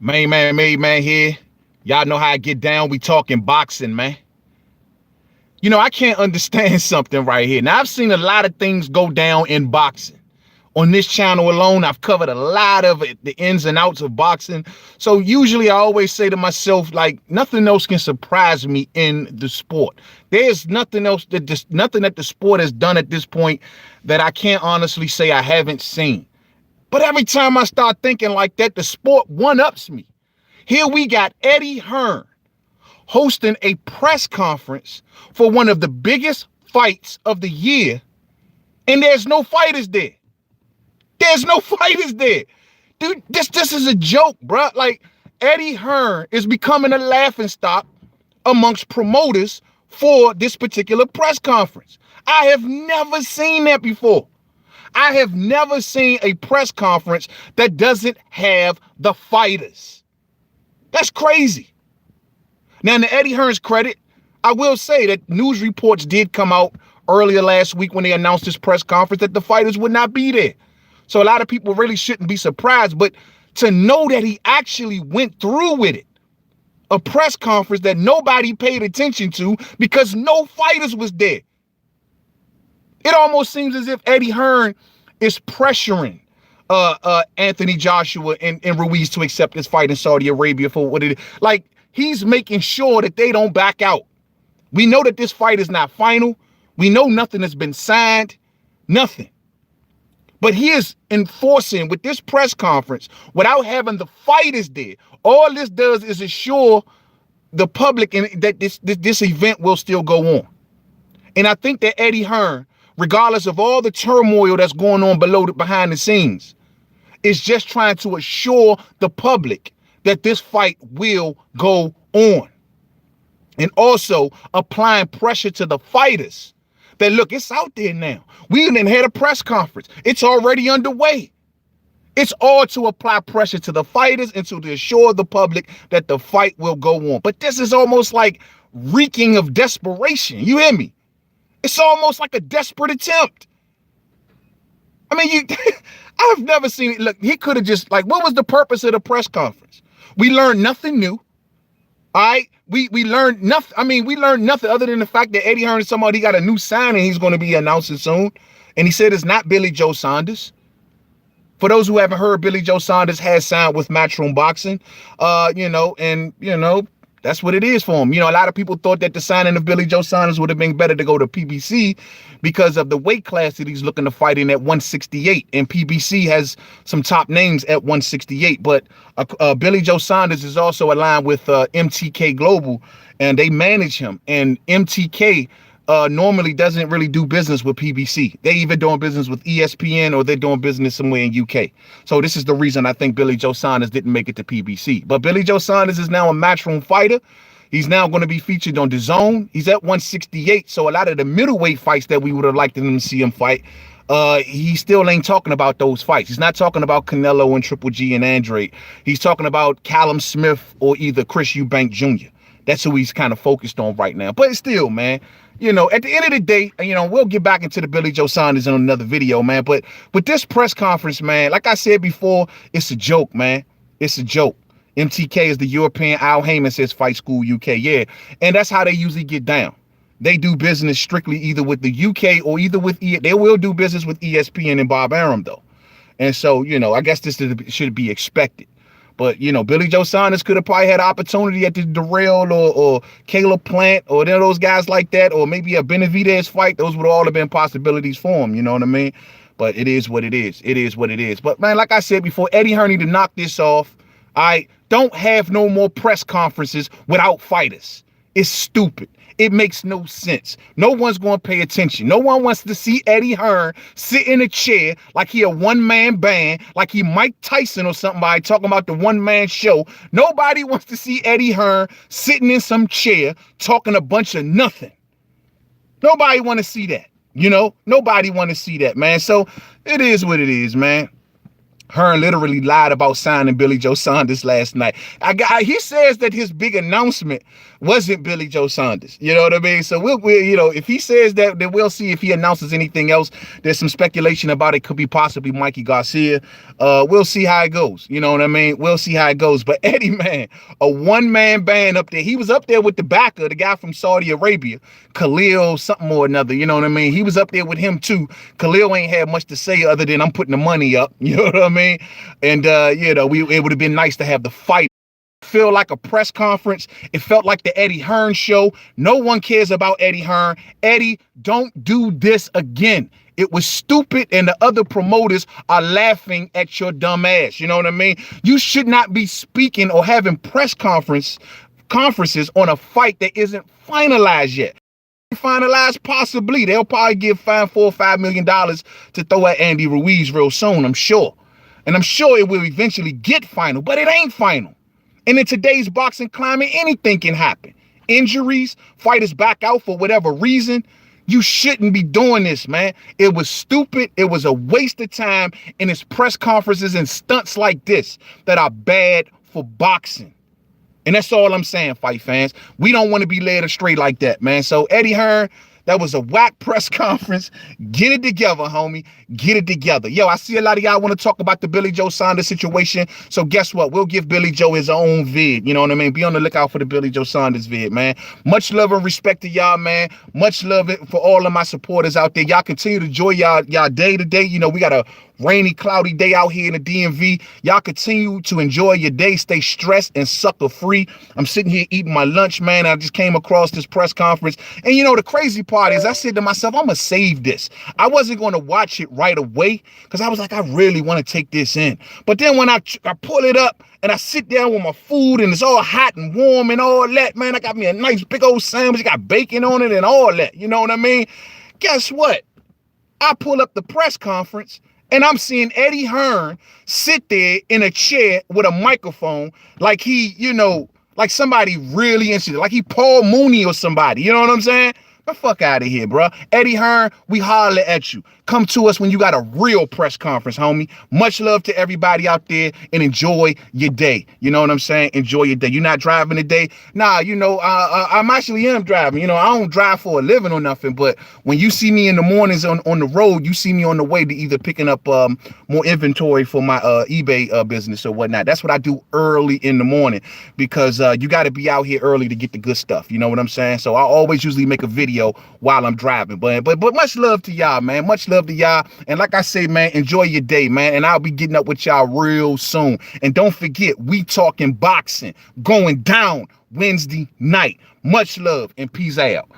Main man here. Y'all know how I get down. We talking boxing, man. I can't understand something right here. Now, I've seen a lot of things go down in boxing. On this channel alone, I've covered a lot of it, the ins and outs of boxing. So usually I always say to myself, like, nothing else can surprise me in the sport. There's nothing that the sport has done at this point that I can't honestly say I haven't seen. But every time I start thinking like that, the sport one-ups me. Here we got Eddie Hearn hosting a press conference for one of the biggest fights of the year, and there's no fighters there. There's no fighters there. Dude, this is a joke, bro. Like, Eddie Hearn is becoming a laughingstock amongst promoters for this particular press conference. I have never seen that before. I have never seen a press conference that doesn't have the fighters. That's crazy. Now, to Eddie Hearn's credit, I will say that news reports did come out earlier last week when they announced this press conference that the fighters would not be there. So a lot of people really shouldn't be surprised, but to know that he actually went through with it, a press conference that nobody paid attention to because no fighters was there. It almost seems as if Eddie Hearn is pressuring Anthony Joshua and Ruiz to accept this fight in Saudi Arabia for what it is. Like, he's making sure that they don't back out. We know that this fight is not final. We know nothing has been signed. Nothing. But he is enforcing with this press conference without having the fighters there. All this does is assure the public that this event will still go on. And I think that Eddie Hearn, regardless of all the turmoil that's going on behind the scenes, is just trying to assure the public that this fight will go on. And also applying pressure to the fighters that, look, it's out there now. We even had a press conference. It's already underway. It's all to apply pressure to the fighters and to assure the public that the fight will go on. But this is almost like reeking of desperation. You hear me? It's almost like a desperate attempt. I mean, I've never seen it. Look, he could have just, like, what was the purpose of the press conference? We learned nothing new. All right, we learned nothing. I mean, we learned nothing other than the fact that Eddie Hearn is somebody, he got a new signing he's going to be announcing soon. And he said it's not Billy Joe Saunders. For those who haven't heard, Billy Joe Saunders has signed with Matchroom Boxing, that's what it is for him. A lot of people thought that the signing of Billy Joe Saunders would have been better to go to PBC because of the weight class that he's looking to fight in at 168. And PBC has some top names at 168. But Billy Joe Saunders is also aligned with MTK Global, and they manage him. And MTK normally doesn't really do business with PBC. They either doing business with ESPN or they're doing business somewhere in UK. So this is the reason I think Billy Joe Saunders didn't make it to PBC. But Billy Joe Saunders is now a Matchroom fighter. He's now going to be featured on DAZN. He's at 168. So a lot of the middleweight fights that we would have liked to see him fight, he still ain't talking about those fights. He's not talking about Canelo and Triple G and Andre. He's talking about Callum Smith or either Chris Eubank Jr. That's who he's kind of focused on right now. But still, man, at the end of the day, we'll get back into the Billy Joe Saunders in another video, man. But with this press conference, man, like I said before, it's a joke, man. It's a joke. MTK is the European Al Heyman says Fight School UK. Yeah. And that's how they usually get down. They do business strictly either with the UK or either with they will do business with ESPN and Bob Arum, though. And so, I guess this should be expected. But, Billy Joe Saunders could have probably had an opportunity at the Darrell or Caleb Plant or those guys like that, or maybe a Benavidez fight. Those would all have been possibilities for him. You know what I mean? But it is what it is. It is what it is. But, man, like I said before, Eddie Hearn need to knock this off. I don't have no more press conferences without fighters. It's stupid. It makes no sense. No one's going to pay attention. No one wants to see Eddie Hearn sit in a chair like he a one-man band, like he Mike Tyson or somebody talking about the one-man show. Nobody wants to see Eddie Hearn sitting in some chair talking a bunch of nothing. Nobody want to see that. Nobody want to see that, man. So it is what it is, man. Hearn literally lied about signing Billy Joe Saunders last night. He says that his big announcement wasn't Billy Joe Saunders. You know what I mean? So we'll if he says that, then we'll see if he announces anything else. There's some speculation about it. Could be possibly Mikey Garcia. We'll see how it goes. You know what I mean? We'll see how it goes. But Eddie, man, a one-man band up there. He was up there with the backer, the guy from Saudi Arabia, Khalil something or another. You know what I mean? He was up there with him too. Khalil ain't had much to say other than I'm putting the money up. You know what I mean? And it would have been nice to have the fight. Feel like a press conference. It felt like the Eddie Hearn show. No one cares about Eddie Hearn. Eddie, don't do this again. It was stupid, and the other promoters are laughing at your dumb ass. You know what I mean? You should not be speaking or having press conferences on a fight that isn't finalized yet. Finalized, possibly. They'll probably give $4 or $5 million to throw at Andy Ruiz real soon, I'm sure. And I'm sure it will eventually get final, but it ain't final. And in today's boxing climate, anything can happen. Injuries, fighters back out for whatever reason. You shouldn't be doing this, man. It was stupid. It was a waste of time. And it's press conferences and stunts like this that are bad for boxing. And that's all I'm saying, fight fans. We don't want to be led astray like that, man. So Eddie Hearn, that was a whack press conference. Get it together, homie. Get it together. Yo, I see a lot of y'all want to talk about the Billy Joe Saunders situation. So guess what? We'll give Billy Joe his own vid. You know what I mean? Be on the lookout for the Billy Joe Saunders vid, man. Much love and respect to y'all, man. Much love for all of my supporters out there. Y'all continue to enjoy y'all day to day. You know, we got a rainy, cloudy day out here in the DMV. Y'all continue to enjoy your day. Stay stressed and sucker free. I'm sitting here eating my lunch, man. I just came across this press conference. And you know, the crazy part is I said to myself, I'm going to save this. I wasn't going to watch it right away because I was like, I really want to take this in. But then when I pull it up and I sit down with my food and it's all hot and warm and all that, man, I got me a nice big old sandwich, got bacon on it and all that. You know what I mean? Guess what? I pull up the press conference and I'm seeing Eddie Hearn sit there in a chair with a microphone like he, like somebody really interested, like he Paul Mooney or somebody. You know what I'm saying? The fuck out of here, bro. Eddie Hearn, we holler at you. Come to us when you got a real press conference, homie. Much love to everybody out there and enjoy your day. You know what I'm saying? Enjoy your day. You're not driving today? Nah, I'm actually am driving. You know, I don't drive for a living or nothing, but when you see me in the mornings on the road, you see me on the way to either picking up more inventory for my eBay business or whatnot. That's what I do early in the morning because you got to be out here early to get the good stuff. You know what I'm saying? So I always usually make a video while I'm driving. But much love to y'all, man. Much love to y'all. And like I say, man, enjoy your day, man. And I'll be getting up with y'all real soon. And don't forget, we talking boxing going down Wednesday night. Much love and peace out.